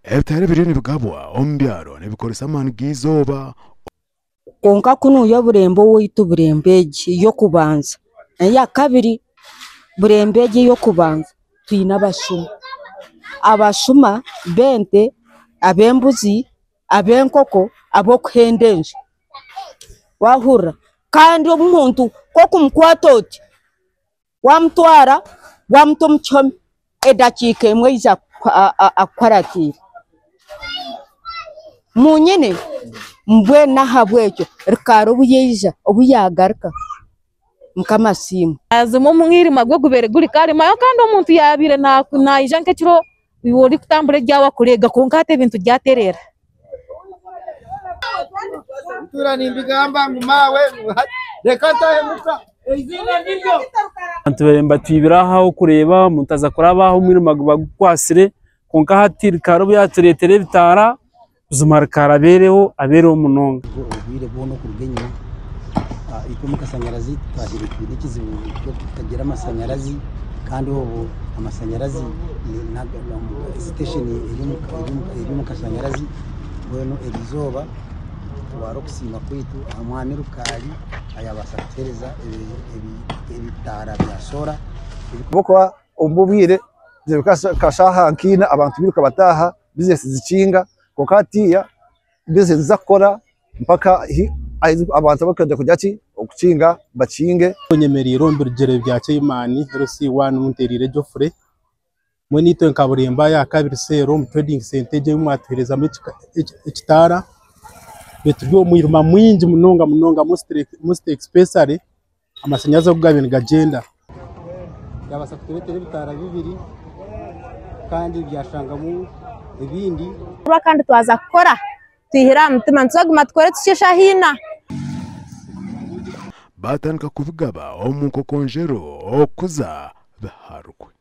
Ebitare birene bigabwa ombyaro nebikoresa amani gizoba konka kuno yo burembo witu burembeji yo kubanza ya kabiri burembeji yo kubanza twina abashuma bente abembuzi abenkoko abo kuhendenje wahura kandi omuntu ko kumkwatoti wamtwara wamtumchome edakika emwe iza akwaratira munyene mbwe nahabwejo rikaro buyeja obuyagaruka mkamasimu azimo mwirima gwo gubere guri karima yo kandi omuntu yabire na ijanke kiro wori kutambure ryawa kurega konkate bintu byaterera turani mbigamba ngumawe reka tahe muka izina nibyo antweremba twibiraho kureba mutaza kurabaho mwirima bagwasire konka hatiri karo byaturetere bitara uzumara karabereho abereho munonga ubwire bono kurugenye iko mukasanyarazi twahire kwidikize cyo kutagira amasanyarazi kandi ubu amasanyarazi na station iri mukasanyarazi bueno erizoba twaro kusima kwitu amwami rukari ayabasa kutereza ebitara bya sora boko ububwire kashaha nkina abantu biruka bataha business zicinga kokatiya business zakora mpaka abantu bakajya kujyaki okucinga bacinge onyemeriro mbirugere bya Cyimani RC 1 Munterire Jofre monito nkaburemba ya kabiri sero trading center je mwatwereza ekitara betubyo mwiruma mwinji munonga most especially amasanyaza okugabira gagenda yabasa kuteretera bitara bibiri kandi byashangamu ibindi kandi twaza gukora twihira mutima nsoguma twore tushesha hina batandika kubigaba omukokonjero okuza baharukwe